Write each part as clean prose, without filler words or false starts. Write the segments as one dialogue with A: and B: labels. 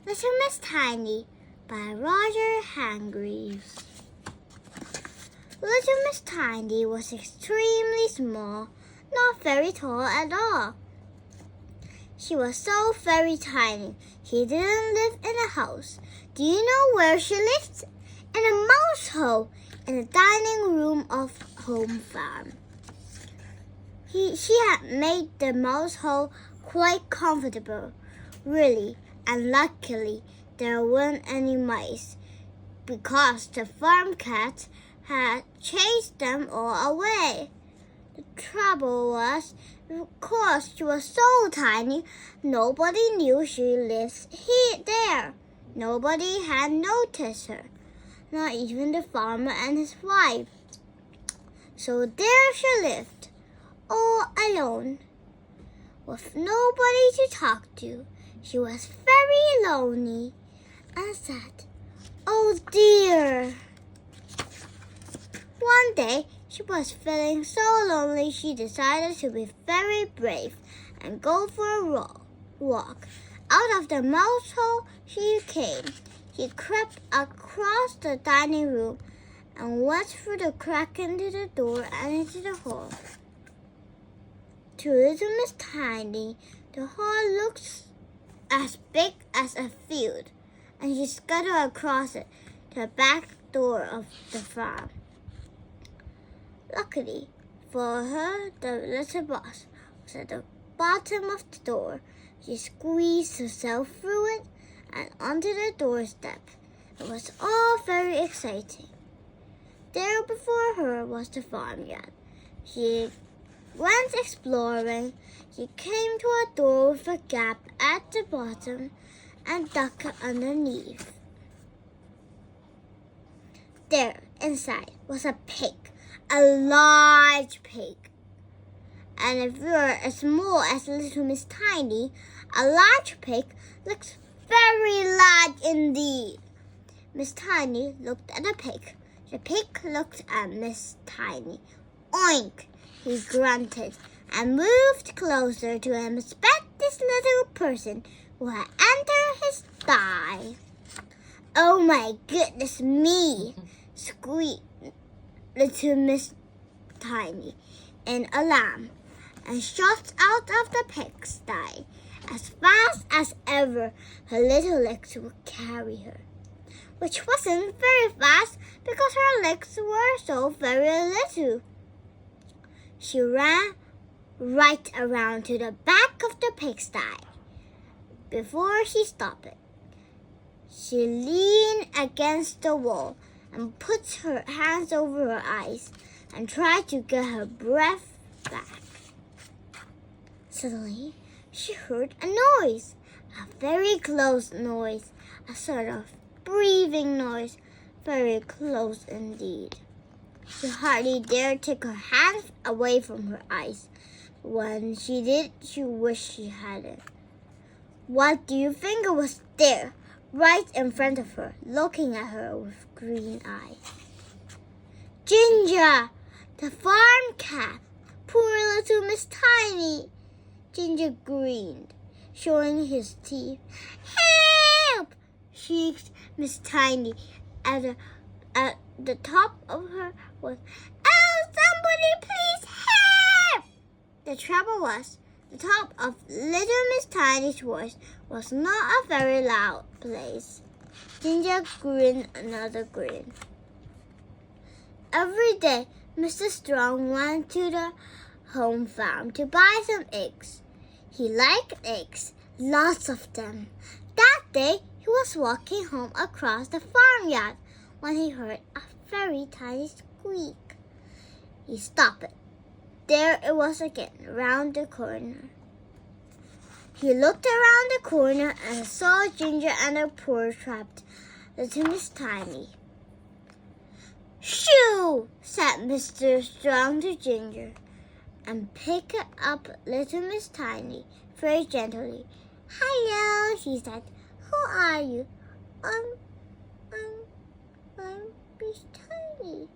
A: Little Miss Tiny by Roger Hargreaves. Little Miss Tiny was extremely small, not very tall at all. She was so very tiny, she didn't live in a house. Do you know where she lived? In a mouse hole in the dining room of Home Farm. She had made the mouse hole quite comfortable, really, and luckily there weren't any mice, because the farm cat had chased them all away. The trouble was, because she was so tiny, nobody knew she lived there. Nobody had noticed her, not even the farmer and his wife. So there she lived, all alone, with nobody to talk to. She was very lonely and sad. Oh dear! One day, she was feeling so lonely she decided to be very brave and go for a walk. Out of the mouse hole she came. She crept across the dining room and went through the crack into the door and into the hall. To Little Miss Tiny, the hall looked as big as a field, and she scuttled across it to the back door of the farm. Luckily for her, the little box was at the bottom of the door. She squeezed herself through it and onto the doorstep. It was all very exciting. There before her was the farmyard. She went exploring. She came to a door with a gap at the bottom and ducked underneath. There, inside, was a pig, a large pig. And if you are as small as Little Miss Tiny, a large pig looks very large indeed. Miss Tiny looked at the pig. The pig looked at Miss Tiny. Oink! He grunted and moved closer to inspect this little person who had entered his thigh. Oh my goodness me! Squeaked Little Miss Tiny in alarm and shot out of the pig's thigh as fast as ever her little legs would carry her, which wasn't very fast because her legs were so very little. She ran right around to the back of the pigsty. Before she stopped it, she leaned against the wall and put her hands over her eyes and tried to get her breath back. Suddenly, she heard a noise, a very close noise, a sort of breathing noise, very close indeed. She hardly dared take her hands away from her eyes. When she did, she wished she hadn't. What do you think was there, right in front of her, looking at her with green eyes? Ginger, the farm cat. Poor Little Miss Tiny. Ginger grinned, showing his teeth. Help! Shrieked Miss Tiny. At the top of her was, "Oh, somebody please help!" The trouble was, the top of Little Miss Tiny's voice was not a very loud place. Ginger grinned another grin. Every day, Mr. Strong went to the home farm to buy some eggs. He liked eggs, lots of them. That day, he was walking home across the farmyard when he heard a very tiny squeak. He stopped it. There it was again, round the corner. He looked around the corner and saw Ginger and her poor trapped Little Miss Tiny. "Shoo!" said Mr. Strong to Ginger, and picked up Little Miss Tiny very gently. "Hello," she said. "Who are you?" I'm Miss Tiny."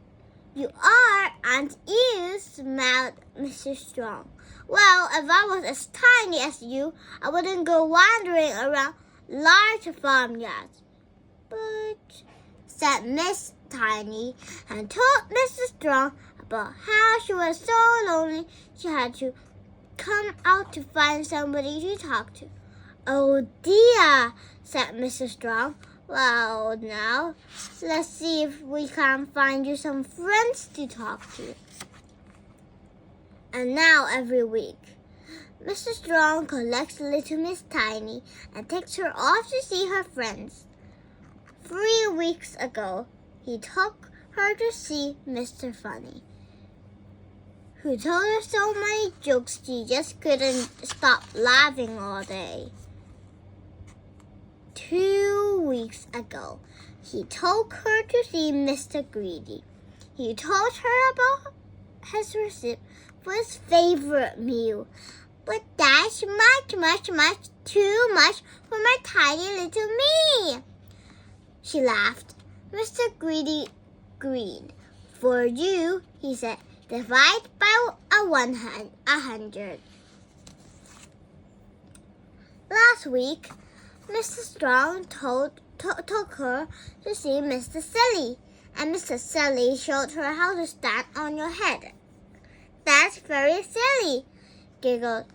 A: "You are, aren't you?" smiled Mr. Strong. "Well, if I was as tiny as you, I wouldn't go wandering around large farmyards. But, said Miss Tiny, and told Mr. Strong about how she was so lonely she had to come out to find somebody to talk to. Oh dear, said Mr. Strong. Well, now, let's see if we can find you some friends to talk to. And now every week, Mr. Strong collects little Miss Tiny and takes her off to see her friends. 3 weeks ago, he took her to see Mr. Funny, who told her so many jokes she just couldn't stop laughing all day. 2 weeks ago, he took her to see Mr. Greedy. He told her about his recipe for his favorite meal. But that's much too much for my tiny little me. She laughed. Mr. Greedy agreed. For you, he said, divide by 100. Last week, Mr. Strong took her to see Mr. Silly, and Mr. Silly showed her how to stand on your head. That's very silly, giggled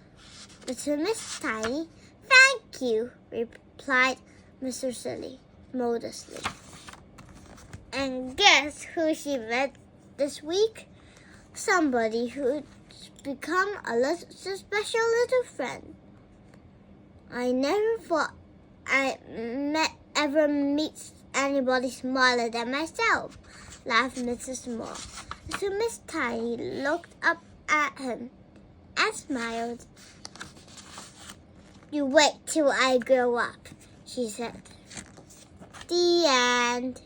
A: little Miss Tiny. Thank you, replied Mr. Silly modestly. And guess who she met this week? Somebody who's become a special little friend. I never thought I'd ever meet anybody smaller than myself, laughed Mrs. Small. So Miss Tiny looked up at him and smiled. You wait till I grow up, she said. The end.